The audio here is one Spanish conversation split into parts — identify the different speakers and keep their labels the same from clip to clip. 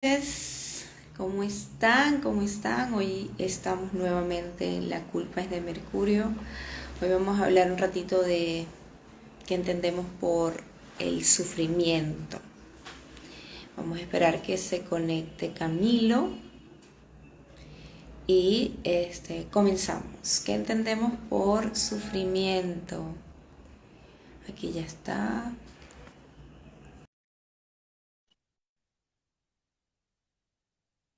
Speaker 1: Noches, ¿cómo están? ¿Cómo están? Hoy estamos nuevamente en La culpa es de Mercurio. Hoy vamos a hablar un ratito de qué entendemos por el sufrimiento. Vamos a esperar que se conecte Camilo y comenzamos. ¿Qué entendemos por sufrimiento? Aquí ya está.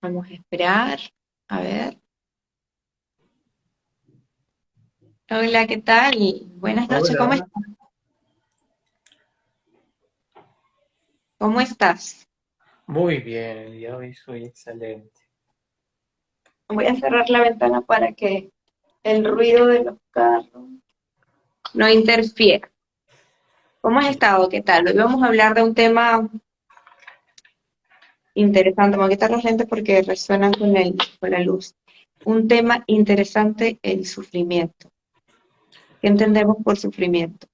Speaker 1: Vamos a esperar. A ver. Hola, ¿qué tal? Buenas noches, ¿cómo
Speaker 2: Hola,
Speaker 1: estás? ¿Cómo estás?
Speaker 2: muy bien, el día de hoy soy excelente.
Speaker 1: Voy a cerrar la ventana para que el ruido de los carros no interfiera. ¿Cómo has estado? ¿Qué tal? Hoy vamos a hablar de un tema interesante. Me voy a quitar los lentes porque resuenan con la luz. Un tema interesante, el sufrimiento. ¿Qué entendemos por sufrimiento?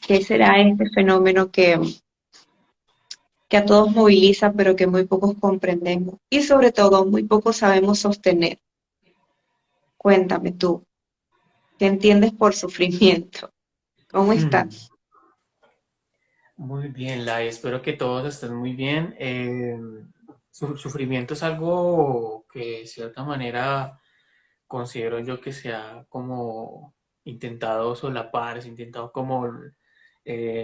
Speaker 1: ¿Qué será este fenómeno que a todos moviliza, pero que muy pocos comprendemos? Y sobre todo, muy pocos sabemos sostener. Cuéntame tú, ¿qué entiendes por sufrimiento? ¿Cómo
Speaker 2: Hmm,
Speaker 1: estás?
Speaker 2: Muy bien, Lai, espero que todos estén muy bien. Sufrimiento es algo que de cierta manera considero yo que se ha como intentado solapar, se ha intentado como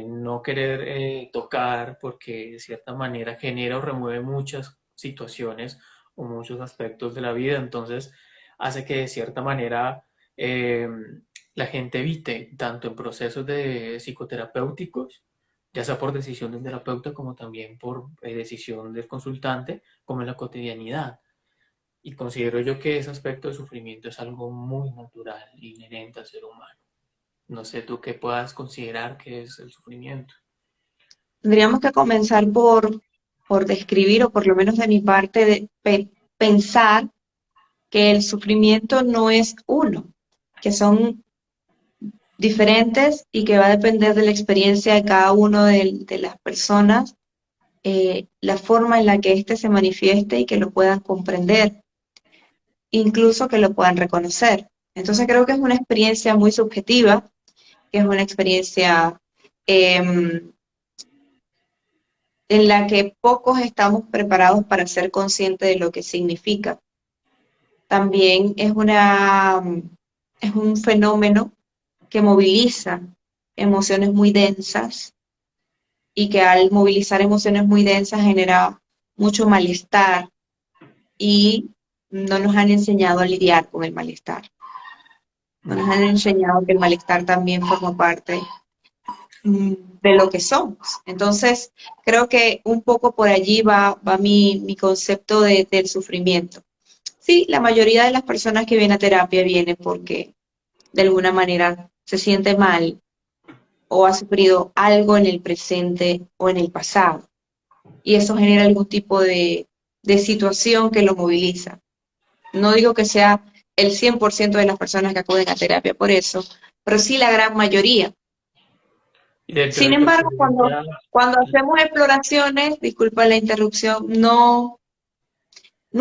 Speaker 2: no querer tocar porque de cierta manera genera o remueve muchas situaciones o muchos aspectos de la vida, entonces hace que de cierta manera eh, la gente evite tanto en procesos de psicoterapéuticos, ya sea por decisión del terapeuta como también por decisión del consultante, como en la cotidianidad. Y considero yo que ese aspecto de sufrimiento es algo muy natural, inherente al ser humano. No sé tú qué puedas considerar que es el sufrimiento.
Speaker 1: Tendríamos que comenzar por describir, o por lo menos de mi parte, pensar que el sufrimiento no es uno, que son diferentes y que va a depender de la experiencia de cada uno de las personas, la forma en la que éste se manifieste y que lo puedan comprender, incluso que lo puedan reconocer. Entonces creo que es una experiencia muy subjetiva, que es una experiencia em, en la que pocos estamos preparados para ser conscientes de lo que significa. También es un fenómeno que moviliza emociones muy densas y que al movilizar emociones muy densas genera mucho malestar y no nos han enseñado a lidiar con el malestar. No nos han
Speaker 2: Ujú.
Speaker 1: enseñado que el malestar también forma parte mm, de lo que somos. Entonces, creo que un poco por allí va mi concepto del sufrimiento. Sí, la mayoría de las personas que vienen a terapia vienen porque de alguna manera se siente mal o ha sufrido algo en el presente o en el pasado. Y eso genera algún tipo de situación que lo moviliza. No digo que sea el 100% de las personas que acuden a terapia por eso, pero sí la gran mayoría.
Speaker 2: Y dentro
Speaker 1: Sin
Speaker 2: de tu
Speaker 1: embargo,
Speaker 2: experiencia,
Speaker 1: cuando hacemos exploraciones, disculpa la interrupción, no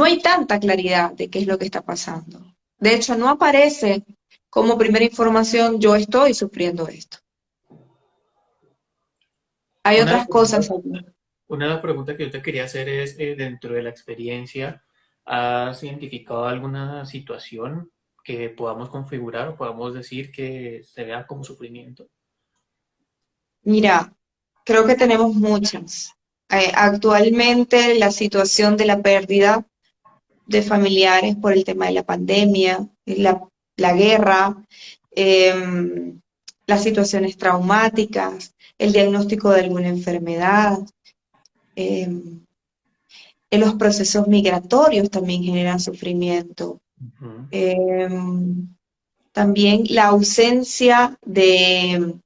Speaker 1: hay tanta claridad de qué es lo que está pasando. De hecho, no aparece como primera información, yo estoy sufriendo esto. Hay
Speaker 2: una de las
Speaker 1: otras cosas
Speaker 2: preguntas,
Speaker 1: allí.
Speaker 2: una de las preguntas que yo te quería hacer es, dentro de la experiencia, ¿has identificado alguna situación que podamos configurar o podamos decir que se vea como sufrimiento?
Speaker 1: Mira, creo que tenemos muchas. Actualmente la situación de la pérdida de familiares por el tema de la pandemia, la guerra, em, las situaciones traumáticas, el diagnóstico de alguna enfermedad, em, en los procesos migratorios también generan sufrimiento.
Speaker 2: Ujú.
Speaker 1: Em, También la ausencia de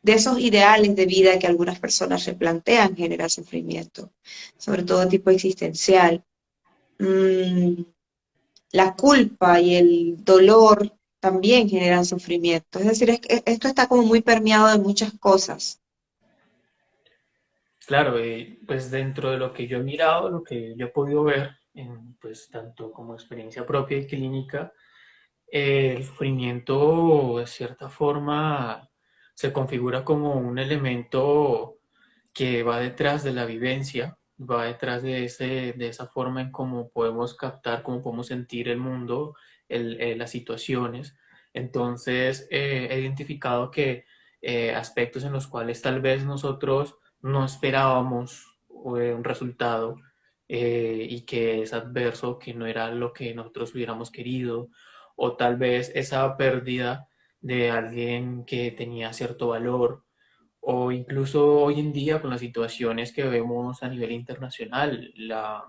Speaker 1: esos ideales de vida que algunas personas se plantean genera sufrimiento, sobre todo tipo existencial. Mm, la culpa y el dolor también generan sufrimiento. Es decir, esto está como muy permeado de muchas cosas.
Speaker 2: Claro, pues dentro de lo que yo he mirado, lo que yo he podido ver, pues tanto como experiencia propia y clínica, el sufrimiento de cierta forma se configura como un elemento que va detrás de la vivencia, va detrás de esa forma en cómo podemos captar, cómo podemos sentir el mundo, las situaciones. Entonces, he identificado que aspectos en los cuales tal vez nosotros no esperábamos un resultado y que es adverso, que no era lo que nosotros hubiéramos querido, o tal vez esa pérdida de alguien que tenía cierto valor, o incluso hoy en día con las situaciones que vemos a nivel internacional, la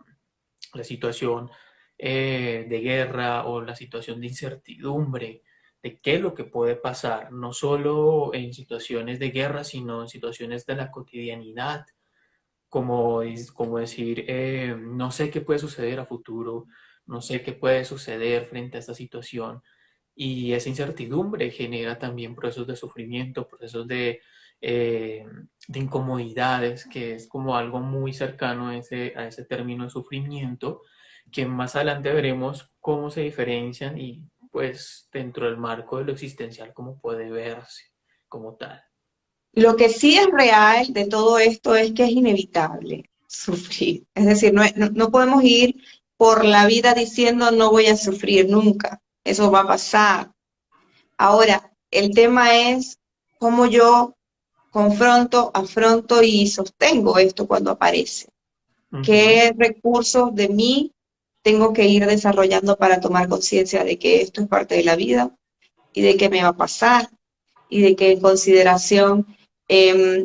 Speaker 2: situación de guerra o la situación de incertidumbre de qué es lo que puede pasar, no solo en situaciones de guerra, sino en situaciones de la cotidianidad, como decir, no sé qué puede suceder a futuro, no sé qué puede suceder frente a esta situación. Y esa incertidumbre genera también procesos de sufrimiento, procesos eh, de incomodidades, que es como algo muy cercano a ese término de sufrimiento, que más adelante veremos cómo se diferencian y pues dentro del marco de lo existencial, cómo puede verse como tal.
Speaker 1: Lo que sí es real de todo esto es que es inevitable sufrir. Es decir, no podemos ir por la vida diciendo no voy a sufrir nunca. Eso va a pasar. Ahora, el tema es cómo yo confronto, afronto y sostengo esto cuando aparece.
Speaker 2: Ujú.
Speaker 1: ¿Qué recursos de mí tengo que ir desarrollando para tomar conciencia de que esto es parte de la vida y de que me va a pasar y de que en consideración,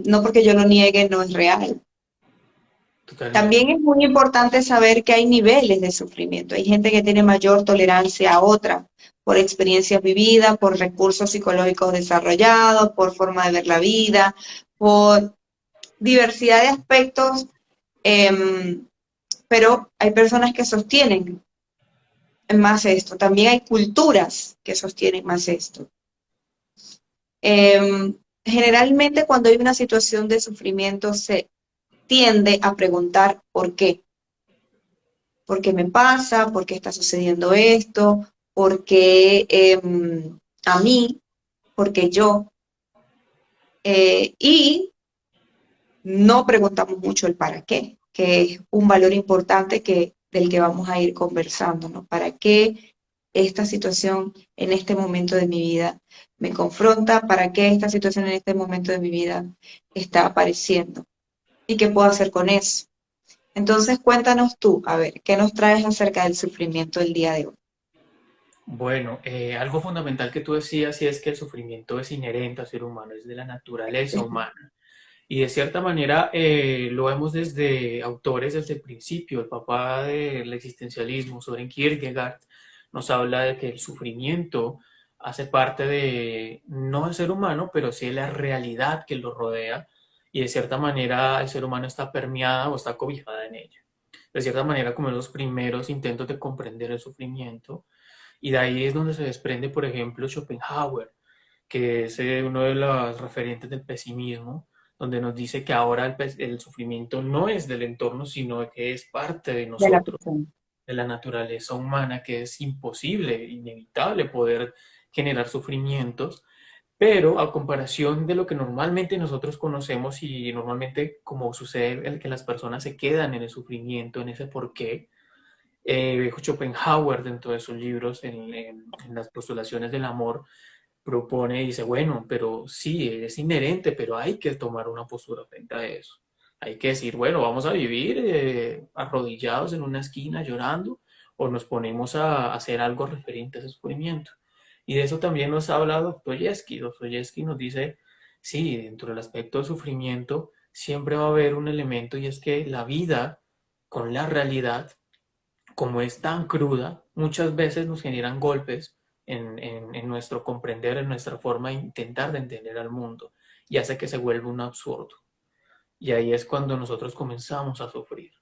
Speaker 1: no porque yo lo niegue, no es real? También
Speaker 2: Totalmente.
Speaker 1: es muy importante saber que hay niveles de sufrimiento. Hay gente que tiene mayor tolerancia a otra por experiencias vividas, por recursos psicológicos desarrollados, por forma de ver la vida, por diversidad de aspectos, eh, pero hay personas que sostienen más esto. También hay culturas que sostienen más esto. Generalmente cuando hay una situación de sufrimiento se tiende a preguntar por qué me pasa, por qué está sucediendo esto, por qué a mí, por qué yo. Y no preguntamos mucho el para qué, que es un valor importante del que vamos a ir conversando, ¿no? ¿Para qué esta situación en este momento de mi vida me confronta? ¿Para qué esta situación en este momento de mi vida está apareciendo? ¿Y qué puedo hacer con eso? Entonces, cuéntanos tú, a ver, ¿qué nos traes acerca del sufrimiento del día de hoy?
Speaker 2: Bueno, algo fundamental que tú decías y es que el sufrimiento es inherente al ser humano, es de la naturaleza humana. Y de cierta manera lo vemos desde autores desde el principio. El papá del existencialismo, Soren Kierkegaard, nos habla de que el sufrimiento hace parte de, no del ser humano, pero sí de la realidad que lo rodea. Y de cierta manera el ser humano está permeada o está cobijada en ella. De cierta manera, como en los primeros intentos de comprender el sufrimiento. Y de ahí es donde se desprende, por ejemplo, Schopenhauer, que es uno de los referentes del pesimismo, donde nos dice que ahora el sufrimiento no es del entorno, sino que es parte de
Speaker 1: De la
Speaker 2: nosotros,
Speaker 1: persona.
Speaker 2: de la naturaleza humana, que es imposible, inevitable poder generar sufrimientos, pero a comparación de lo que normalmente nosotros conocemos y normalmente como sucede el que las personas se quedan en el sufrimiento, en ese porqué, Schopenhauer dentro de sus libros, en las postulaciones del amor, propone y dice, bueno, pero sí, es inherente, pero hay que tomar una postura frente a eso. Hay que decir, bueno, vamos a vivir arrodillados en una esquina llorando o nos ponemos a hacer algo referente a ese sufrimiento. Y de eso también nos habla Dostoyevsky. Dostoyevsky nos dice, sí, dentro del aspecto del sufrimiento siempre va a haber un elemento y es que la vida con la realidad como es tan cruda, muchas veces nos generan golpes en nuestro comprender, en nuestra forma de intentar de entender al mundo y hace que se vuelva un absurdo. Y ahí es cuando nosotros comenzamos a sufrir.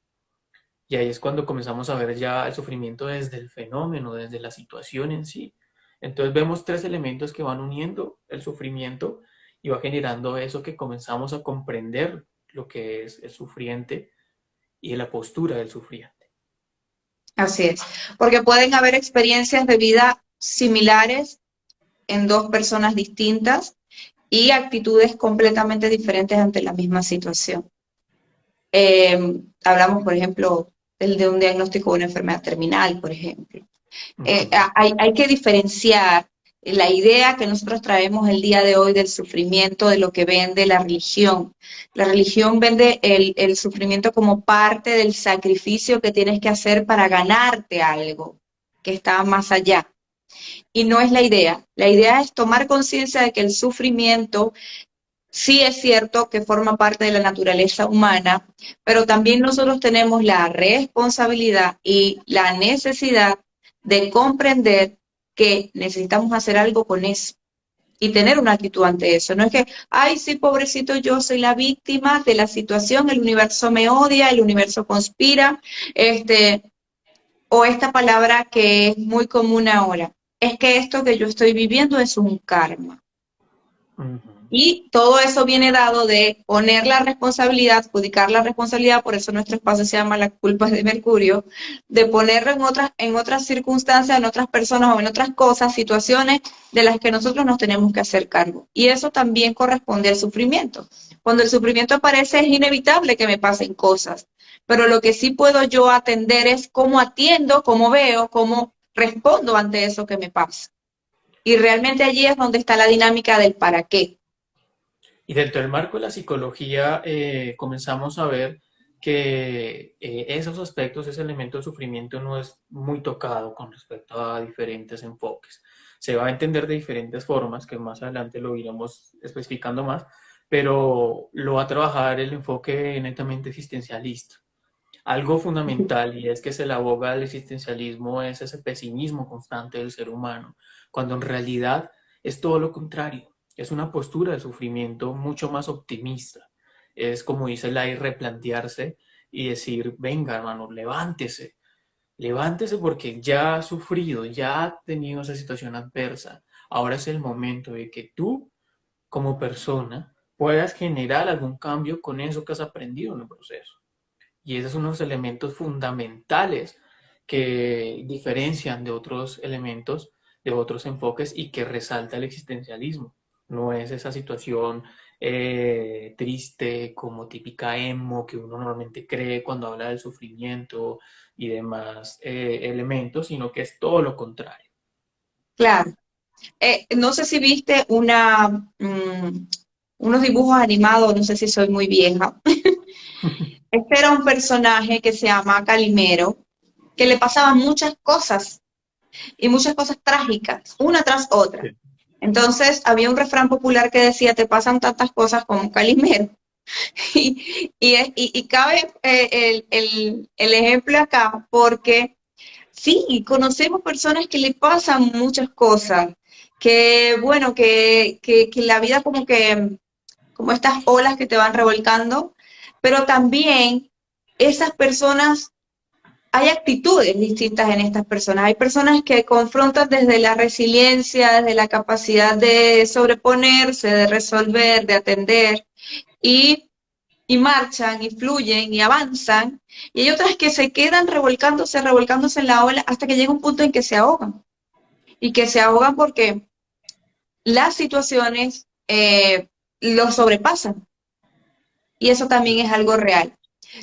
Speaker 2: Y ahí es cuando comenzamos a ver ya el sufrimiento desde el fenómeno, desde la situación en sí. Entonces vemos tres elementos que van uniendo el sufrimiento y va generando eso que comenzamos a comprender lo que es el sufriente y de la postura del sufriente.
Speaker 1: Así es, porque pueden haber experiencias de vida similares en dos personas distintas y actitudes completamente diferentes ante la misma situación. Hablamos, por ejemplo, de un diagnóstico de una enfermedad terminal, por ejemplo.
Speaker 2: Ujú.
Speaker 1: Hay que diferenciar la idea que nosotros traemos el día de hoy del sufrimiento de lo que vende la religión. La religión vende el sufrimiento como parte del sacrificio que tienes que hacer para ganarte algo que está más allá. Y no es la idea. La idea es tomar conciencia de que el sufrimiento sí es cierto que forma parte de la naturaleza humana, pero también nosotros tenemos la responsabilidad y la necesidad de comprender que necesitamos hacer algo con eso y tener una actitud ante eso. No es que, ay, sí, pobrecito, yo soy la víctima de la situación, el universo me odia, el universo conspira, este, o esta palabra que es muy común ahora, es que esto que yo estoy viviendo es un karma.
Speaker 2: Ujú.
Speaker 1: Y todo eso viene dado de poner la responsabilidad, adjudicar la responsabilidad, por eso nuestro espacio se llama La culpa es de Mercurio, de ponerlo en otras circunstancias, en otras personas o en otras cosas, situaciones de las que nosotros nos tenemos que hacer cargo. Y eso también corresponde al sufrimiento. Cuando el sufrimiento aparece es inevitable que me pasen cosas, pero lo que sí puedo yo atender es cómo atiendo, cómo veo, cómo respondo ante eso que me pasa. Y realmente allí es donde está la dinámica del para qué.
Speaker 2: Y dentro del marco de la psicología comenzamos a ver que esos aspectos, ese elemento de sufrimiento no es muy tocado con respecto a diferentes enfoques. Se va a entender de diferentes formas, que más adelante lo iremos especificando más, pero lo va a trabajar el enfoque netamente existencialista. Algo fundamental y es que se le aboga al existencialismo es ese pesimismo constante del ser humano, cuando en realidad es todo lo contrario, es una postura de sufrimiento mucho más optimista. Es como dice Lai, replantearse y decir, venga hermano, levántese, levántese porque ya ha sufrido, ya ha tenido esa situación adversa. Ahora es el momento de que tú, como persona, puedas generar algún cambio con eso que has aprendido en el proceso. Y esos son unos elementos fundamentales que diferencian de otros elementos, de otros enfoques y que resalta el existencialismo. No es esa situación triste como típica emo que uno normalmente cree cuando habla del sufrimiento y demás elementos, sino que es todo lo contrario.
Speaker 1: Claro. No sé si viste unos dibujos animados, no sé si soy muy vieja. Este era un personaje que se llama Calimero, que le pasaban muchas cosas y muchas cosas trágicas, una tras otra.
Speaker 2: Sí.
Speaker 1: Entonces había un refrán popular que decía, te pasan tantas cosas como Calimero. Y cabe el ejemplo acá porque sí, conocemos personas que le pasan muchas cosas, que bueno, que la vida como estas olas que te van revolcando, pero también esas personas, hay actitudes distintas en estas personas. Hay personas que confrontan desde la resiliencia, desde la capacidad de sobreponerse, de resolver, de atender, y, y marchan, y fluyen, y avanzan. Y hay otras que se quedan revolcándose, revolcándose en la ola hasta que llega un punto en que se ahogan. Y que se ahogan porque las situaciones los sobrepasan. Y eso también es algo real.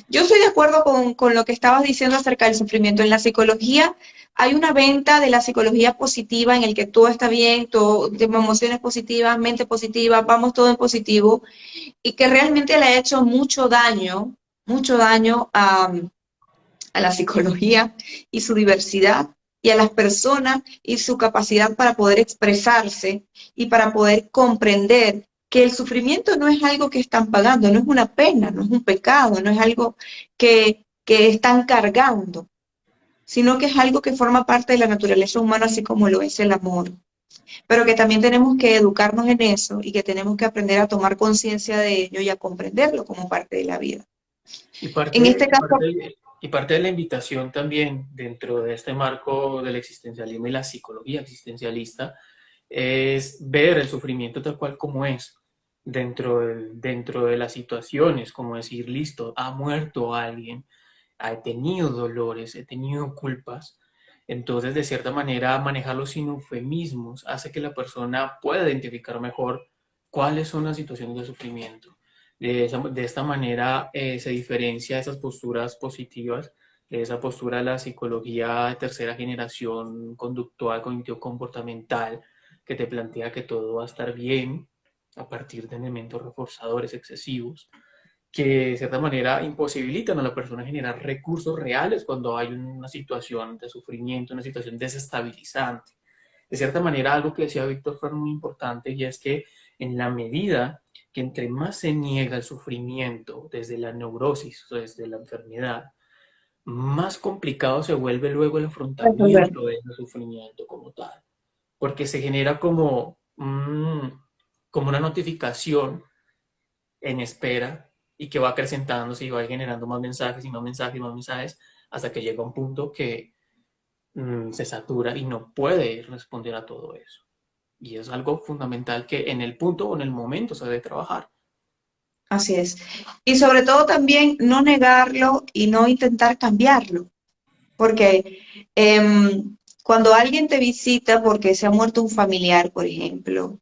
Speaker 1: Yo estoy de acuerdo con lo que estabas diciendo acerca del sufrimiento. En la psicología hay una venta de la psicología positiva en el que todo está bien, todo, emociones positivas, mente positiva, vamos todo en positivo, y que realmente le ha hecho mucho daño a la psicología y su diversidad y a las personas y su capacidad para poder expresarse y para poder comprender que el sufrimiento no es algo que están pagando, no es una pena, no es un pecado, no es algo que están cargando, sino que es algo que forma parte de la naturaleza humana, así como lo es el amor. Pero que también tenemos que educarnos en eso y que tenemos que aprender a tomar conciencia de ello y a comprenderlo como parte de la vida.
Speaker 2: Y
Speaker 1: En
Speaker 2: parte,
Speaker 1: este
Speaker 2: y
Speaker 1: caso,
Speaker 2: parte, y parte de la invitación también dentro de este marco del existencialismo y la psicología existencialista es ver el sufrimiento tal cual como es. dentro de las situaciones, como decir, listo, ha muerto alguien, he tenido dolores, he tenido culpas. Entonces, de cierta manera, manejarlos sin eufemismos hace que la persona pueda identificar mejor cuáles son las situaciones de sufrimiento. De esta manera se diferencia esas posturas positivas, de esa postura de la psicología de tercera generación conductual, cognitivo-comportamental, que te plantea que todo va a estar bien a partir de elementos reforzadores excesivos que de cierta manera imposibilitan a la persona generar recursos reales cuando hay una situación de sufrimiento, una situación desestabilizante. De cierta manera, algo que decía Víctor fue muy importante y es que en la medida que entre más se niega el sufrimiento desde la neurosis o desde la enfermedad, más complicado se vuelve luego el
Speaker 1: Resolver.
Speaker 2: afrontamiento de ese sufrimiento como tal, porque se genera como, como una notificación en espera y que va acrecentándose y va generando más mensajes y más mensajes y más mensajes hasta que llega un punto que se satura y no puede responder a todo eso. Y es algo fundamental que en el punto o en el momento se debe trabajar.
Speaker 1: Así es. Y sobre todo también no negarlo y no intentar cambiarlo. Porque cuando alguien te visita porque se ha muerto un familiar, por ejemplo,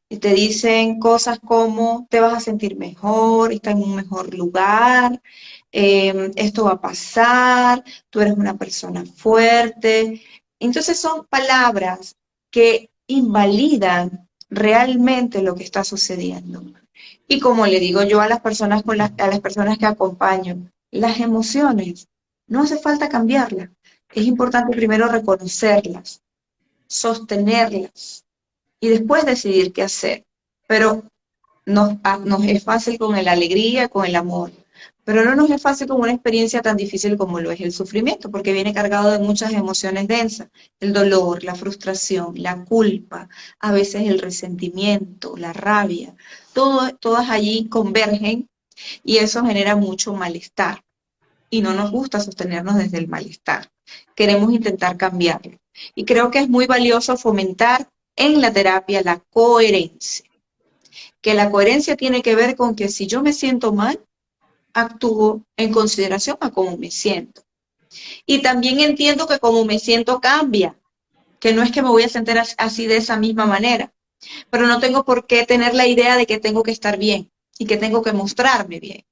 Speaker 1: y te dicen cosas como te vas a sentir mejor, estás en un mejor lugar, esto va a pasar, tú eres una persona fuerte. Entonces son palabras que invalidan realmente lo que está sucediendo. Y como le digo yo a las personas a las personas que acompaño, las emociones no hace falta cambiarlas. Es importante primero reconocerlas, sostenerlas y después decidir qué hacer. Pero nos es fácil con la alegría, con el amor, pero no nos es fácil con una experiencia tan difícil como lo es el sufrimiento, porque viene cargado de muchas emociones densas, el dolor, la frustración, la culpa, a veces el resentimiento, la rabia, todas allí convergen y eso genera mucho malestar y no nos gusta sostenernos desde el malestar. Queremos intentar cambiarlo. Y creo que es muy valioso fomentar en la terapia la coherencia, que la coherencia tiene que ver con que si yo me siento mal, actúo en consideración a cómo me siento. Y también entiendo que cómo me siento cambia, que no es que me voy a sentir así de esa misma manera, pero no tengo por qué tener la idea de que tengo que estar bien y que tengo que mostrarme bien,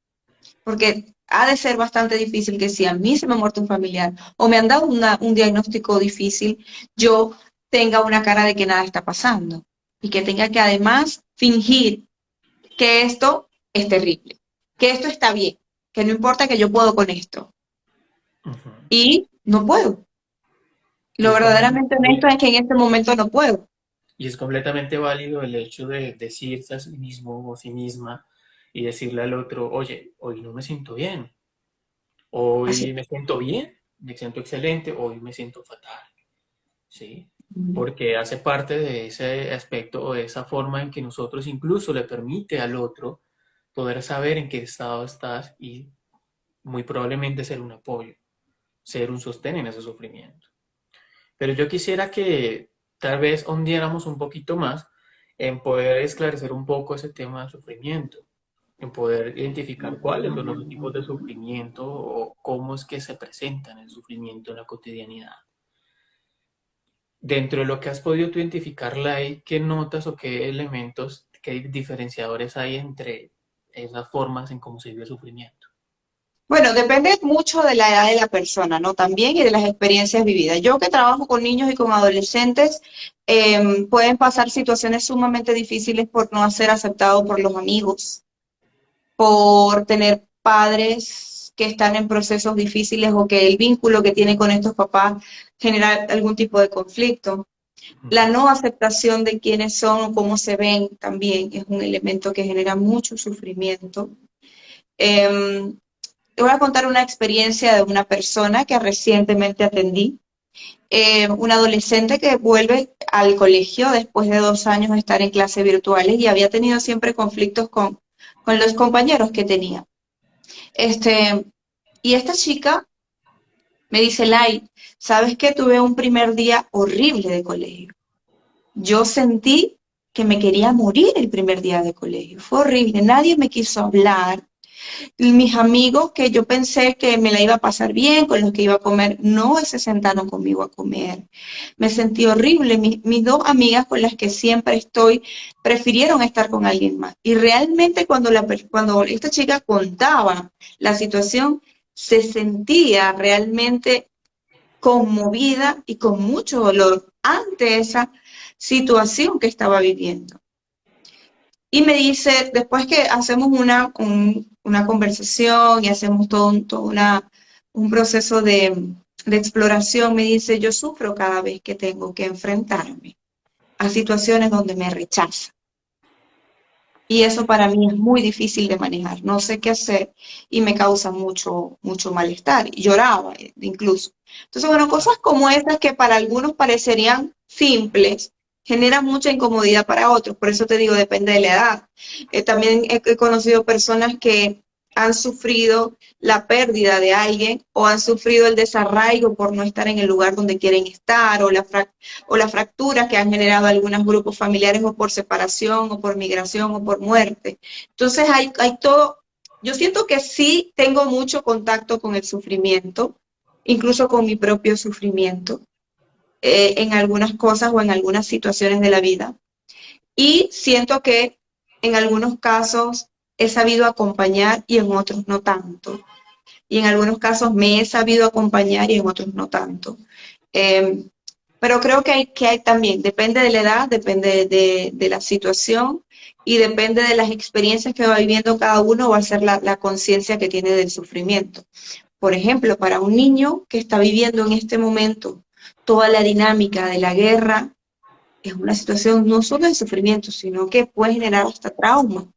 Speaker 1: porque ha de ser bastante difícil que si a mí se me ha muerto un familiar o me han dado un diagnóstico difícil, yo tenga una cara de que nada está pasando y que tenga que además fingir que esto es terrible, que esto está bien, que no importa que yo puedo con esto.
Speaker 2: Uh -huh.
Speaker 1: Y no puedo.
Speaker 2: Y
Speaker 1: Lo verdaderamente honesto es que en este momento no puedo.
Speaker 2: es completamente válido el hecho de decirse a sí mismo o a sí misma y decirle al otro, oye, hoy no me siento bien,
Speaker 1: Así.
Speaker 2: hoy me siento bien, me siento excelente, hoy me siento fatal. ¿Sí? Porque hace parte de ese aspecto o de esa forma en que nosotros incluso le permite al otro poder saber en qué estado estás y muy probablemente ser un apoyo, ser un sostén en ese sufrimiento. Pero yo quisiera que tal vez hundiéramos un poquito más en poder esclarecer un poco ese tema del sufrimiento, en poder identificar cuáles son los tipos de sufrimiento o cómo es que se presentan el sufrimiento en la cotidianidad. Dentro de lo que has podido tú identificar, Lai, ¿qué notas o qué elementos, qué diferenciadores hay entre esas formas en cómo se vive el sufrimiento?
Speaker 1: Bueno, depende mucho de la edad de la persona, ¿no? También y de las experiencias vividas. Yo que trabajo con niños y con adolescentes, pueden pasar situaciones sumamente difíciles por no ser aceptado por los amigos, por tener padres que están en procesos difíciles o que el vínculo que tienen con estos papás genera algún tipo de conflicto. La no aceptación de quiénes son o cómo se ven también es un elemento que genera mucho sufrimiento. Eh, Te voy a contar una experiencia de una persona que recientemente atendí, un adolescente que vuelve al colegio después de 2 años de estar en clases virtuales y había tenido siempre conflictos con los compañeros que tenía. Este, y esta chica me dice, Lai, ¿sabes qué? Tuve un primer día horrible de colegio. Yo sentí que me quería morir el primer día de colegio. Fue horrible, nadie me quiso hablar. Mis amigos que yo pensé que me la iba a pasar bien, con los que iba a comer, no se sentaron conmigo a comer. Me sentí horrible. Mis dos amigas con las que siempre estoy prefirieron estar con alguien más. Y realmente cuando esta chica contaba la situación, se sentía realmente conmovida y con mucho dolor ante esa situación que estaba viviendo. Y me dice, después que hacemos una conversación y hacemos un proceso de exploración, me dice, yo sufro cada vez que tengo que enfrentarme a situaciones donde me rechazan. Y eso para mí es muy difícil de manejar. No sé qué hacer y me causa mucho malestar. Y lloraba incluso. Entonces, bueno, cosas como esas que para algunos parecerían simples, generan mucha incomodidad para otros. Por eso te digo, depende de la edad. También he conocido personas que han sufrido la pérdida de alguien o han sufrido el desarraigo por no estar en el lugar donde quieren estar o la fractura que han generado algunos grupos familiares o por separación o por migración o por muerte. Entonces hay todo, yo siento que sí tengo mucho contacto con el sufrimiento, incluso con mi propio sufrimiento, en algunas cosas o en algunas situaciones de la vida. Y siento que en algunos casos he sabido acompañar y en otros no tanto. Y en algunos casos me he sabido acompañar y en otros no tanto. Eh, pero creo que hay también, depende de la edad, depende de la situación y depende de las experiencias que va viviendo cada uno, va a ser la conciencia que tiene del sufrimiento. Por ejemplo, para un niño que está viviendo en este momento toda la dinámica de la guerra, es una situación no solo de sufrimiento, sino que puede generar hasta trauma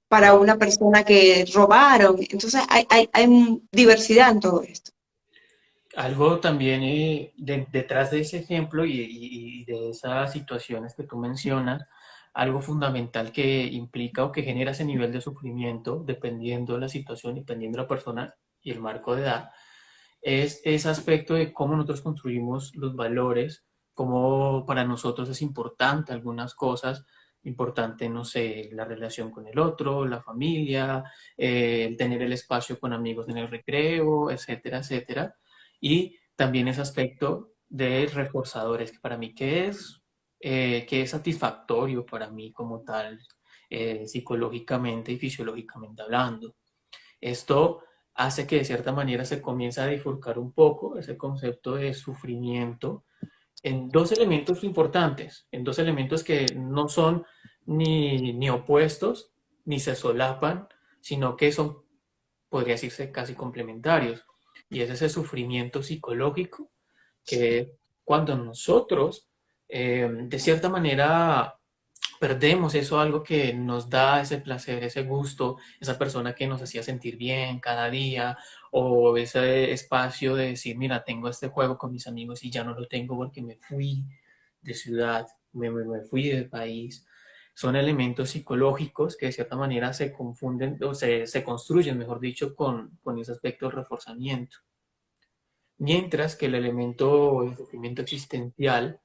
Speaker 1: para
Speaker 2: Claro.
Speaker 1: una persona que robaron. Entonces hay diversidad en todo esto.
Speaker 2: Algo también detrás de ese ejemplo y de esas situaciones que tú mencionas, algo fundamental que implica o que genera ese nivel de sufrimiento, dependiendo de la situación, dependiendo de la persona y el marco de edad, es ese aspecto de cómo nosotros construimos los valores, cómo para nosotros es importante algunas cosas, importante, no sé, la relación con el otro, la familia, el tener el espacio con amigos en el recreo, etcétera, etcétera. Y también ese aspecto de reforzadores, que para mí que es satisfactorio para mí como tal, psicológicamente y fisiológicamente hablando. Esto hace que de cierta manera se comience a bifurcar un poco ese concepto de sufrimiento en dos elementos importantes, en dos elementos que no son ni opuestos, ni se solapan, sino que son, podría decirse, casi complementarios. Y es ese sufrimiento psicológico que cuando nosotros, de cierta manera, perdemos eso, algo que nos da ese placer, ese gusto, esa persona que nos hacía sentir bien cada día, o ese espacio de decir, mira, tengo este juego con mis amigos y ya no lo tengo porque me fui de ciudad, me fui del país. Son elementos psicológicos que de cierta manera se confunden o se construyen, mejor dicho, con ese aspecto del reforzamiento. Mientras que el elemento de sufrimiento existencial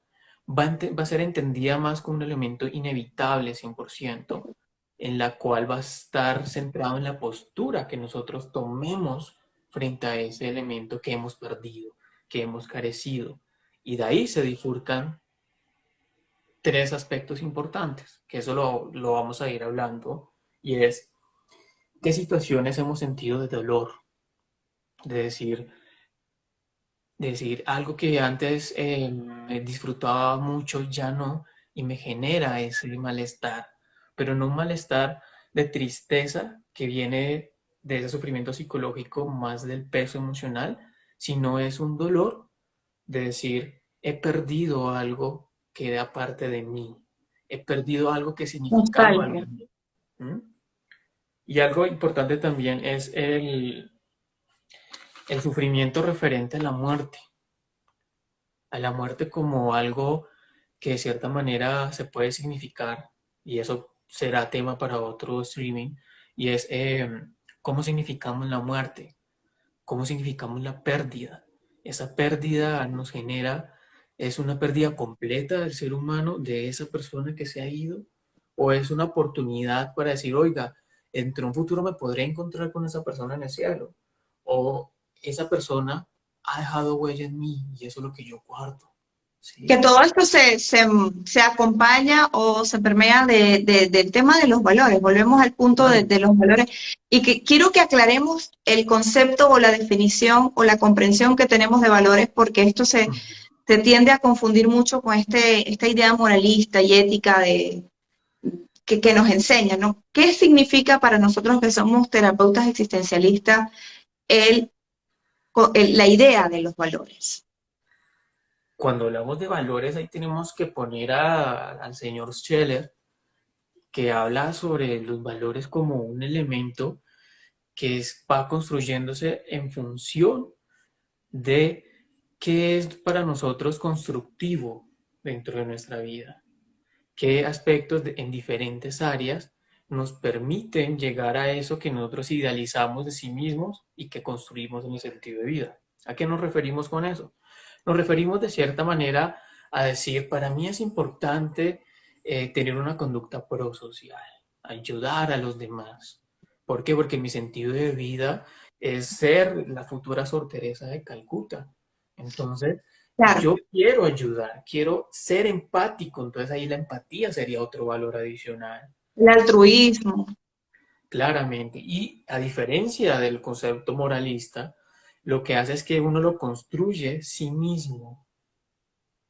Speaker 2: va a ser entendida más como un elemento inevitable 100%, en la cual va a estar centrado en la postura que nosotros tomemos frente a ese elemento que hemos perdido, que hemos carecido. Y de ahí se bifurcan tres aspectos importantes, que eso lo vamos a ir hablando, y es qué situaciones hemos sentido de dolor, de decir algo que antes me disfrutaba mucho, ya no, y me genera ese malestar, pero no un malestar de tristeza que viene de ese sufrimiento psicológico más del peso emocional, sino es un dolor de decir, he perdido algo que era parte de mí, he perdido algo que significaba algo
Speaker 1: Nostalgia.
Speaker 2: en mí. ¿Mm? Y algo importante también es el sufrimiento referente a la muerte como algo que de cierta manera se puede significar, y eso será tema para otro streaming, y es cómo significamos la muerte, cómo significamos la pérdida. Esa pérdida nos genera ¿Es una pérdida completa del ser humano, de esa persona que se ha ido? ¿O es una oportunidad para decir, oiga, entre un futuro me podré encontrar con esa persona en el cielo? ¿O esa persona ha dejado huella en mí y eso es lo que yo guardo?
Speaker 1: Que
Speaker 2: ¿Sí?
Speaker 1: todo esto se acompaña o se permea del tema de los valores. Volvemos al punto
Speaker 2: Claro.
Speaker 1: de los valores y que quiero que aclaremos el concepto o la definición o la comprensión que tenemos de valores porque esto se tiende a confundir mucho con esta idea moralista y ética que nos enseña, ¿no? ¿Qué significa para nosotros que somos terapeutas existencialistas el, la idea de los valores?
Speaker 2: Cuando hablamos de valores, ahí tenemos que poner al señor Scheller, que habla sobre los valores como un elemento que va construyéndose en función de qué es para nosotros constructivo dentro de nuestra vida, qué aspectos en diferentes áreas nos permiten llegar a eso que nosotros idealizamos de sí mismos y que construimos en el sentido de vida. ¿A qué nos referimos con eso? Nos referimos de cierta manera a decir, para mí es importante tener una conducta prosocial, ayudar a los demás. ¿Por qué? Porque mi sentido de vida es ser la futura Sor Teresa de Calcuta. Entonces,
Speaker 1: Claro,
Speaker 2: yo quiero ayudar, quiero ser empático, entonces ahí la empatía sería otro valor adicional,
Speaker 1: el altruismo.
Speaker 2: claramente. Y a diferencia del concepto moralista, lo que hace es que uno lo construye sí mismo,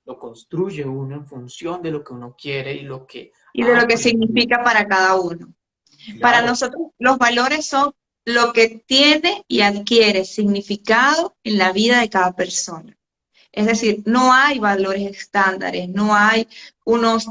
Speaker 2: lo construye uno en función de lo que uno quiere y lo que
Speaker 1: Y de
Speaker 2: ha
Speaker 1: lo que
Speaker 2: aprendido.
Speaker 1: significa para cada uno. Para
Speaker 2: Claro,
Speaker 1: nosotros, los valores son lo que tiene y adquiere significado en la vida de cada persona. Es decir, no hay valores estándares, no hay unos,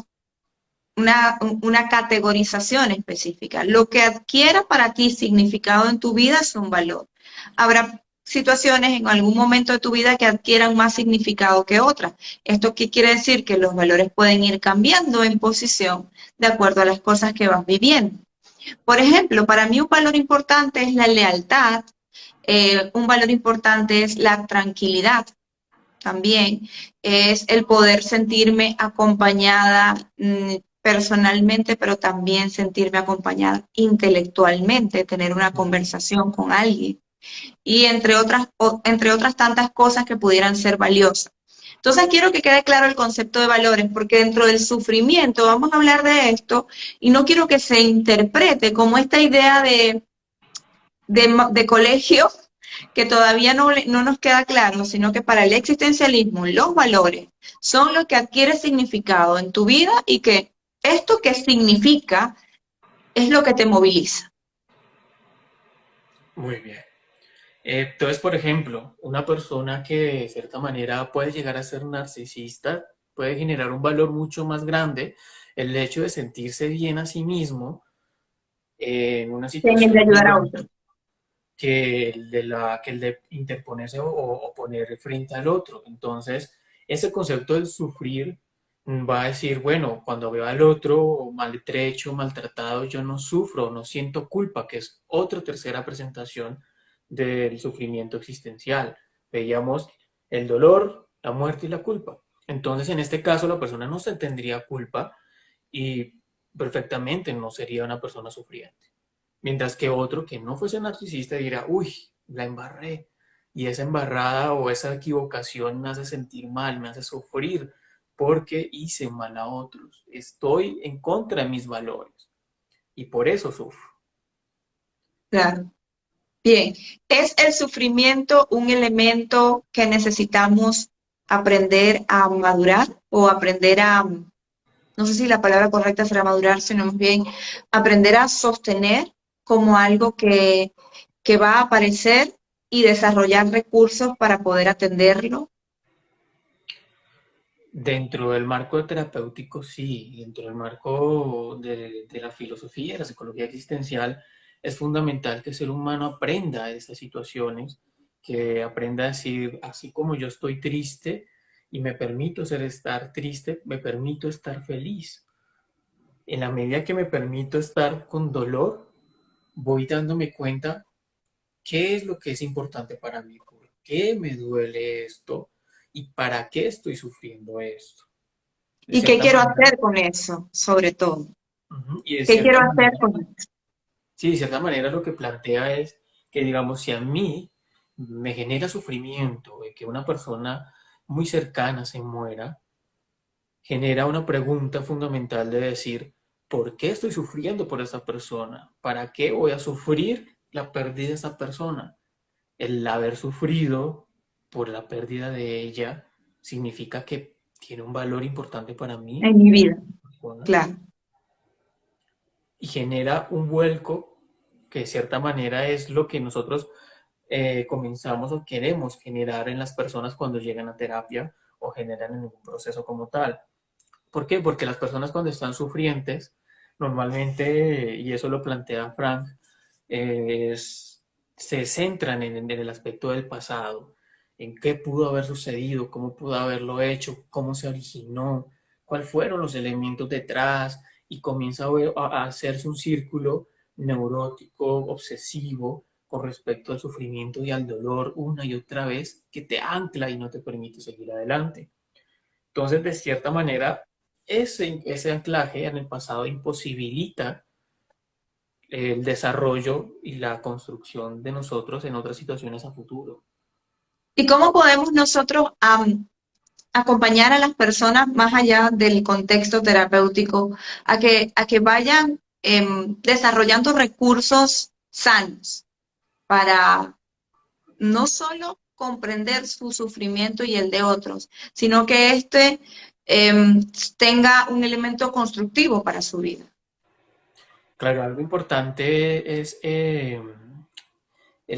Speaker 1: una categorización específica. Lo que adquiera para ti significado en tu vida es un valor. Habrá situaciones en algún momento de tu vida que adquieran más significado que otras. ¿Esto qué quiere decir? Que los valores pueden ir cambiando en posición de acuerdo a las cosas que vas viviendo. Por ejemplo, para mí un valor importante es la lealtad, un valor importante es la tranquilidad también, es el poder sentirme acompañada personalmente, pero también sentirme acompañada intelectualmente, tener una conversación con alguien y entre otras tantas cosas que pudieran ser valiosas. Entonces quiero que quede claro el concepto de valores, porque dentro del sufrimiento vamos a hablar de esto y no quiero que se interprete como esta idea de colegio que todavía no nos queda claro, sino que para el existencialismo los valores son lo que adquiere significado en tu vida y que esto que significa es lo que te moviliza.
Speaker 2: muy bien. Entonces, por ejemplo, una persona que de cierta manera puede llegar a ser narcisista puede generar un valor mucho más grande el hecho de sentirse bien a sí mismo en una
Speaker 1: En el de
Speaker 2: situación
Speaker 1: ayudar a otros.
Speaker 2: que el de interponerse o poner frente al otro. Entonces, ese concepto del sufrir va a decir, bueno, cuando veo al otro maltrecho, maltratado, yo no sufro, no siento culpa, que es otra tercera presentación del sufrimiento existencial. Veíamos el dolor, la muerte y la culpa. Entonces, en este caso, la persona no se tendría culpa y perfectamente no sería una persona sufriente. Mientras que otro que no fuese narcisista dirá, uy, la embarré. Y esa embarrada o esa equivocación me hace sentir mal, me hace sufrir porque hice mal a otros. Estoy en contra de mis valores y por eso sufro.
Speaker 1: Claro. Bien, ¿es el sufrimiento un elemento que necesitamos aprender a madurar o aprender a, no sé si la palabra correcta será madurar, sino más bien aprender a sostener como algo que va a aparecer y desarrollar recursos para poder atenderlo?
Speaker 2: Dentro del marco terapéutico, sí, dentro del marco de la filosofía, de la psicología existencial, es fundamental que el ser humano aprenda de estas situaciones, que aprenda a decir, así como yo estoy triste y me permito estar triste, me permito estar feliz. En la medida que me permito estar con dolor, voy dándome cuenta qué es lo que es importante para mí, por qué me duele esto ¿Y para qué estoy sufriendo esto? De
Speaker 1: ¿Y qué
Speaker 2: cierta
Speaker 1: quiero
Speaker 2: manera,
Speaker 1: hacer con eso, sobre todo?
Speaker 2: y de
Speaker 1: ¿Qué quiero
Speaker 2: cierta
Speaker 1: hacer
Speaker 2: manera,
Speaker 1: con eso?
Speaker 2: sí, de cierta manera lo que plantea es que, digamos, si a mí me genera sufrimiento de que una persona muy cercana se muera, genera una pregunta fundamental de decir, ¿por qué estoy sufriendo por esa persona? ¿Para qué voy a sufrir la pérdida de esa persona? El haber sufrido por la pérdida de ella significa que tiene un valor importante para mí
Speaker 1: En mi vida,
Speaker 2: persona,
Speaker 1: claro.
Speaker 2: y genera un vuelco que de cierta manera es lo que nosotros comenzamos o queremos generar en las personas cuando llegan a terapia o generan en un proceso como tal. ¿Por qué? Porque las personas cuando están sufrientes, normalmente, y eso lo plantea Frank, se centran en el aspecto del pasado, en qué pudo haber sucedido, cómo pudo haberlo hecho, cómo se originó, cuáles fueron los elementos detrás, y comienza a hacerse un círculo neurótico, obsesivo, con respecto al sufrimiento y al dolor una y otra vez, que te ancla y no te permite seguir adelante. Entonces, de cierta manera, ese anclaje en el pasado imposibilita el desarrollo y la construcción de nosotros en otras situaciones a futuro.
Speaker 1: ¿Y cómo podemos nosotros acompañar a las personas más allá del contexto terapéutico a que vayan desarrollando recursos sanos para no solo comprender su sufrimiento y el de otros, sino que éste tenga un elemento constructivo para su vida?
Speaker 2: Claro, algo importante es el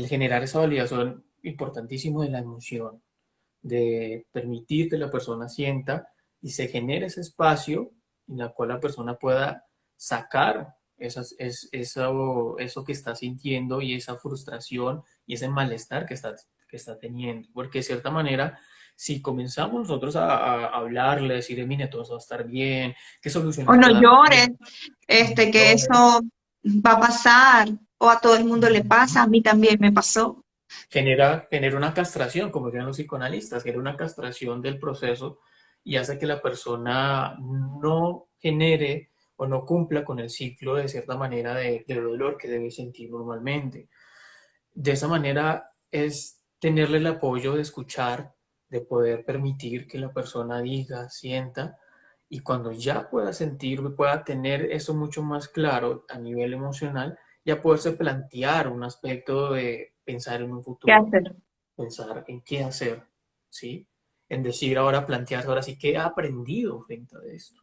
Speaker 2: generar esa validación importantísimo de la emoción, de permitir que la persona sienta y se genere ese espacio en el cual la persona pueda sacar eso que está sintiendo y esa frustración y ese malestar que está teniendo. Porque de cierta manera, si comenzamos nosotros a hablarle, decirle, mire, todo eso va a estar bien, qué
Speaker 1: O
Speaker 2: soluciones
Speaker 1: no
Speaker 2: puede haber,
Speaker 1: llores,
Speaker 2: no
Speaker 1: que
Speaker 2: llores.
Speaker 1: eso va a pasar, o a todo el mundo le pasa, a mí también me pasó.
Speaker 2: Genera una castración, como decían los psicoanalistas, genera una castración del proceso y hace que la persona no genere o no cumpla con el ciclo de cierta manera de dolor que debe sentir normalmente. De esa manera es tenerle el apoyo de escuchar, de poder permitir que la persona diga, sienta, y cuando ya pueda sentir, pueda tener eso mucho más claro a nivel emocional, ya poderse plantear un aspecto de pensar en un
Speaker 1: ¿Qué
Speaker 2: futuro,
Speaker 1: hacer?
Speaker 2: pensar en qué hacer, ¿sí? En decir ahora, plantearse ahora sí qué ha aprendido frente a esto.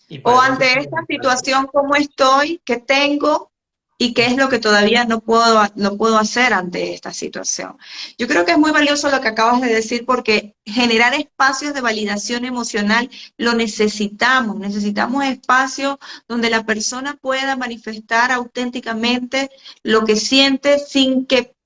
Speaker 2: Y
Speaker 1: O
Speaker 2: para eso es
Speaker 1: ante
Speaker 2: súper
Speaker 1: esta
Speaker 2: importante.
Speaker 1: situación, ¿cómo estoy? ¿Qué tengo? ¿Y qué es lo que todavía no puedo hacer ante esta situación? Yo creo que es muy valioso lo que acabas de decir porque generar espacios de validación emocional lo necesitamos. Necesitamos espacios donde la persona pueda manifestar auténticamente lo que siente sin que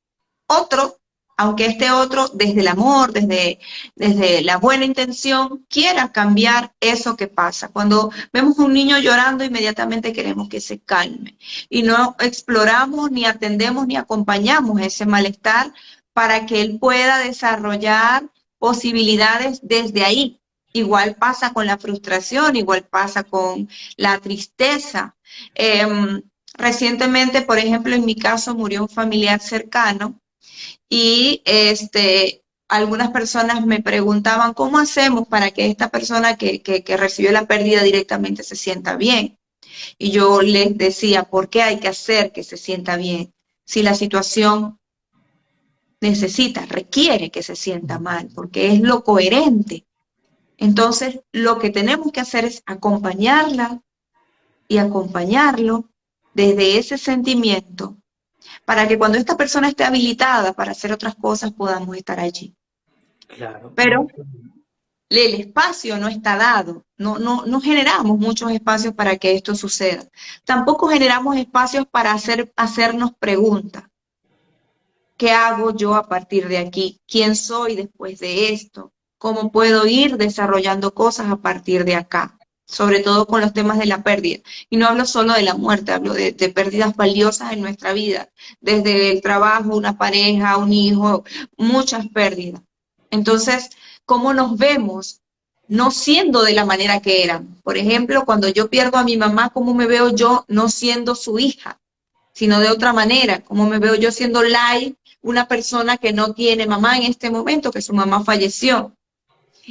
Speaker 1: otro, aunque este otro desde el amor, desde la buena intención, quiera cambiar eso que pasa. Cuando vemos a un niño llorando, inmediatamente queremos que se calme y no exploramos, ni atendemos, ni acompañamos ese malestar para que él pueda desarrollar posibilidades desde ahí. Igual pasa con la frustración, igual pasa con la tristeza. Recientemente, por ejemplo, en mi caso murió un familiar cercano y algunas personas me preguntaban, ¿cómo hacemos para que esta persona que recibió la pérdida directamente se sienta bien? Y yo les decía, ¿por qué hay que hacer que se sienta bien? Si la situación necesita, requiere que se sienta mal, porque es lo coherente. Entonces, lo que tenemos que hacer es acompañarla y acompañarlo desde ese sentimiento para que cuando esta persona esté habilitada para hacer otras cosas podamos estar allí.
Speaker 2: Claro,
Speaker 1: Pero el espacio no está dado, no generamos muchos espacios para que esto suceda. Tampoco generamos espacios para hacernos preguntas. ¿Qué hago yo a partir de aquí? ¿Quién soy después de esto? ¿Cómo puedo ir desarrollando cosas a partir de acá? Sobre todo con los temas de la pérdida. Y no hablo solo de la muerte, hablo de pérdidas valiosas en nuestra vida, desde el trabajo, una pareja, un hijo, muchas pérdidas. Entonces, ¿cómo nos vemos? No siendo de la manera que eran. Por ejemplo, cuando yo pierdo a mi mamá, ¿cómo me veo yo no siendo su hija, sino de otra manera? ¿Cómo me veo yo siendo Lai, una persona que no tiene mamá en este momento, que su mamá falleció?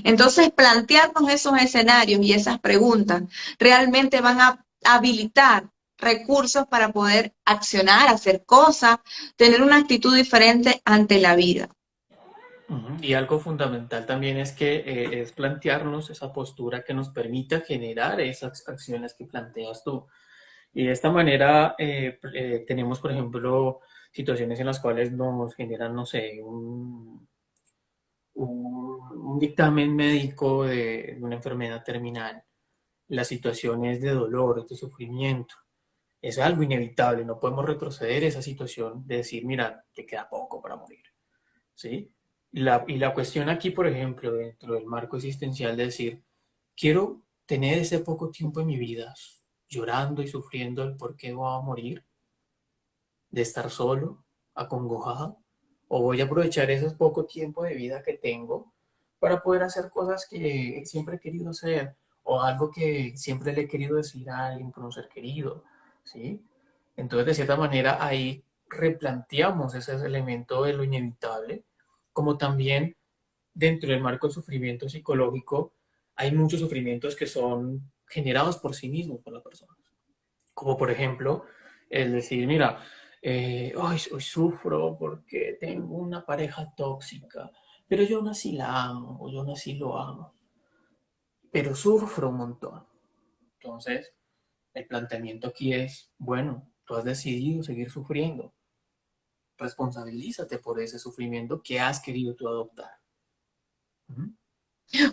Speaker 1: Entonces, plantearnos esos escenarios y esas preguntas realmente van a habilitar recursos para poder accionar, hacer cosas, tener una actitud diferente ante la vida.
Speaker 2: Ujú. Y algo fundamental también es que es plantearnos esa postura que nos permita generar esas acciones que planteas tú. Y de esta manera tenemos, por ejemplo, situaciones en las cuales nos generan, no sé, un dictamen médico de una enfermedad terminal. Las situaciones de dolor, de sufrimiento. Eso es algo inevitable, no podemos retroceder esa situación de decir, mira, te queda poco para morir, ¿sí? Y la cuestión aquí, por ejemplo, dentro del marco existencial de decir, quiero tener ese poco tiempo en mi vida llorando y sufriendo el por qué voy a morir, de estar solo, acongojado, o voy a aprovechar ese poco tiempo de vida que tengo para poder hacer cosas que siempre he querido hacer, o algo que siempre le he querido decir a alguien por un ser querido, ¿sí? Entonces, de cierta manera, ahí replanteamos ese elemento de lo inevitable, como también dentro del marco del sufrimiento psicológico, hay muchos sufrimientos que son generados por sí mismos, por la persona. Como por ejemplo, el decir, mira, hoy sufro porque tengo una pareja tóxica, pero yo aún así la amo, o yo aún así lo amo, pero sufro un montón. Entonces, el planteamiento aquí es, bueno, tú has decidido seguir sufriendo, responsabilízate por ese sufrimiento que has querido tú adoptar. ¿Mm?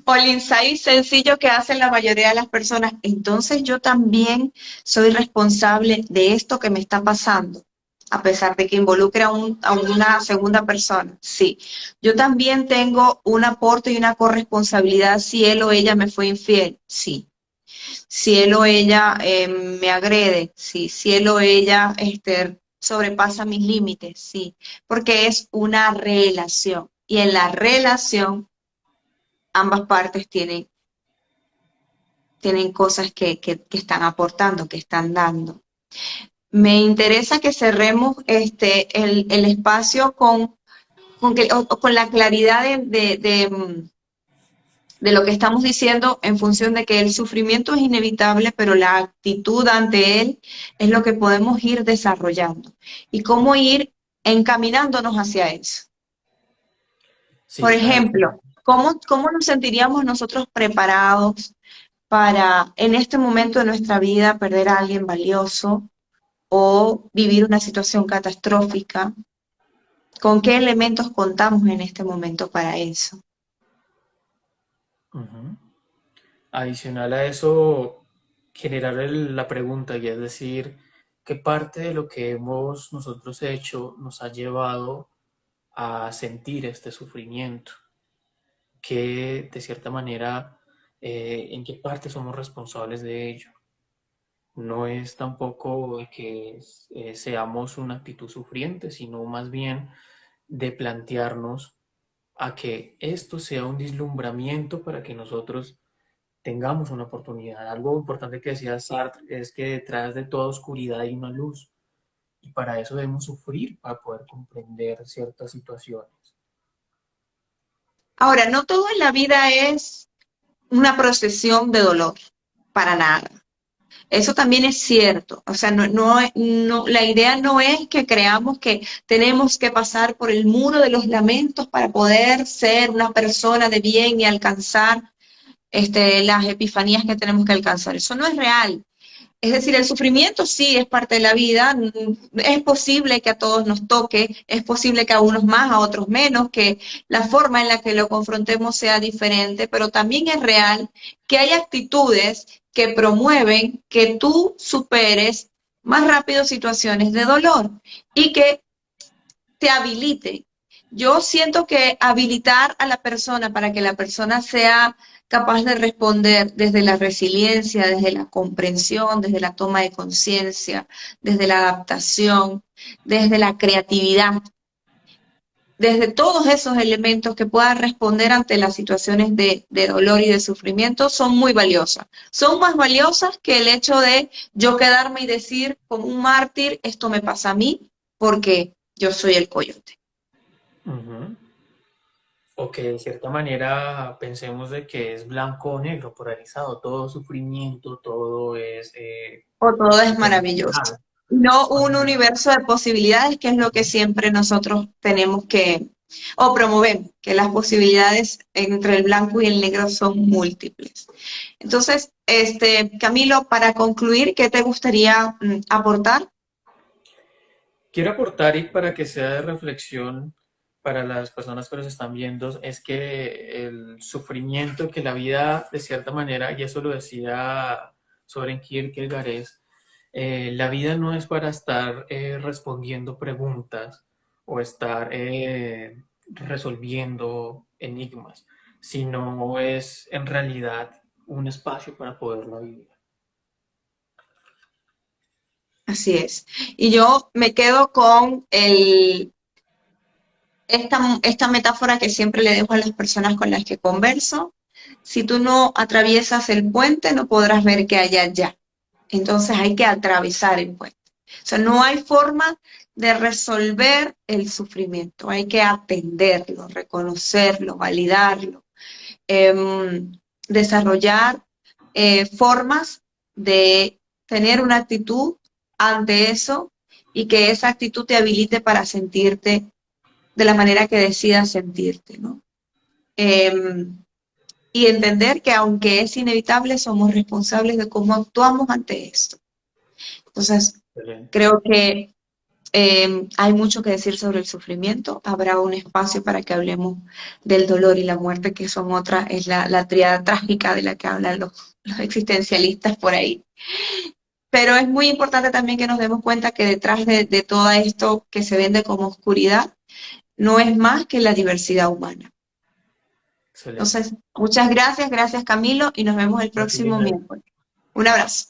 Speaker 1: O el insight sencillo que hacen la mayoría de las personas. Entonces yo también soy responsable de esto que me está pasando, a pesar de que involucre a una segunda persona. Sí, yo también tengo un aporte y una corresponsabilidad si él o ella me fue infiel. Sí, si él o ella me agrede. Sí, si él o ella sobrepasa mis límites. Sí, porque es una relación. Y en la relación ambas partes tienen cosas que están aportando, que están dando. Me interesa que cerremos el espacio con la claridad de lo que estamos diciendo en función de que el sufrimiento es inevitable, pero la actitud ante él es lo que podemos ir desarrollando y cómo ir encaminándonos hacia eso. Por
Speaker 2: Sí,
Speaker 1: ejemplo, ¿cómo nos sentiríamos nosotros preparados para en este momento de nuestra vida perder a alguien valioso o vivir una situación catastrófica? ¿Con qué elementos contamos en este momento para eso?
Speaker 2: ujú. Adicional a eso, generar la pregunta y es decir, ¿qué parte de lo que hemos nosotros hecho nos ha llevado a sentir este sufrimiento? ¿Qué, de cierta manera, en qué parte somos responsables de ello? No es tampoco de que seamos una actitud sufriente, sino más bien de plantearnos a que esto sea un deslumbramiento para que nosotros tengamos una oportunidad. Algo importante que decía Sartre es que detrás de toda oscuridad hay una luz y para eso debemos sufrir para poder comprender ciertas situaciones.
Speaker 1: Ahora, no todo en la vida es una procesión de dolor, para nada. Eso también es cierto. O sea, la idea no es que creamos que tenemos que pasar por el muro de los lamentos para poder ser una persona de bien y alcanzar las epifanías que tenemos que alcanzar. Eso no es real. Es decir, el sufrimiento sí es parte de la vida, es posible que a todos nos toque, es posible que a unos más, a otros menos, que la forma en la que lo confrontemos sea diferente, pero también es real que hay actitudes que promueven que tú superes más rápido situaciones de dolor y que te habilite. Yo siento que habilitar a la persona para que la persona sea capaz de responder desde la resiliencia, desde la comprensión, desde la toma de conciencia, desde la adaptación, desde la creatividad, desde todos esos elementos que pueda responder ante las situaciones de dolor y de sufrimiento son muy valiosas. Son más valiosas que el hecho de yo quedarme y decir como un mártir, esto me pasa a mí porque yo soy el coyote.
Speaker 2: Ujú. O que de cierta manera pensemos de que es blanco o negro, polarizado, todo sufrimiento, todo es
Speaker 1: O todo es maravilloso.
Speaker 2: felicidad.
Speaker 1: No un
Speaker 2: Cuando-
Speaker 1: universo de posibilidades, que es lo que siempre nosotros tenemos que, o promovemos, que las posibilidades entre el blanco y el negro son múltiples. Entonces, Camilo, para concluir, ¿qué te gustaría aportar?
Speaker 2: Quiero aportar y para que sea de reflexión para las personas que nos están viendo, es que el sufrimiento que la vida, de cierta manera, y eso lo decía Soren Kierkegaard, es la vida no es para estar respondiendo preguntas o estar resolviendo enigmas, sino es en realidad un espacio para poderla vivir.
Speaker 1: Así es. Y yo me quedo con esta metáfora que siempre le dejo a las personas con las que converso. Si tú no atraviesas el puente, no podrás ver qué hay allá. Entonces hay que atravesar el puente. O sea, no hay forma de resolver el sufrimiento, hay que atenderlo, reconocerlo, validarlo, desarrollar formas de tener una actitud ante eso y que esa actitud te habilite para sentirte de la manera que decidas sentirte, ¿no? Y entender que aunque es inevitable, somos responsables de cómo actuamos ante esto. Entonces,
Speaker 2: Excelente.
Speaker 1: creo que hay mucho que decir sobre el sufrimiento. Habrá un espacio para que hablemos del dolor y la muerte, que son otra, es la tríada trágica de la que hablan los existencialistas por ahí. Pero es muy importante también que nos demos cuenta que detrás de todo esto que se vende como oscuridad, no es más que la diversidad humana.
Speaker 2: Excelente.
Speaker 1: Entonces, muchas gracias, gracias Camilo, y nos vemos el próximo miércoles. Un abrazo.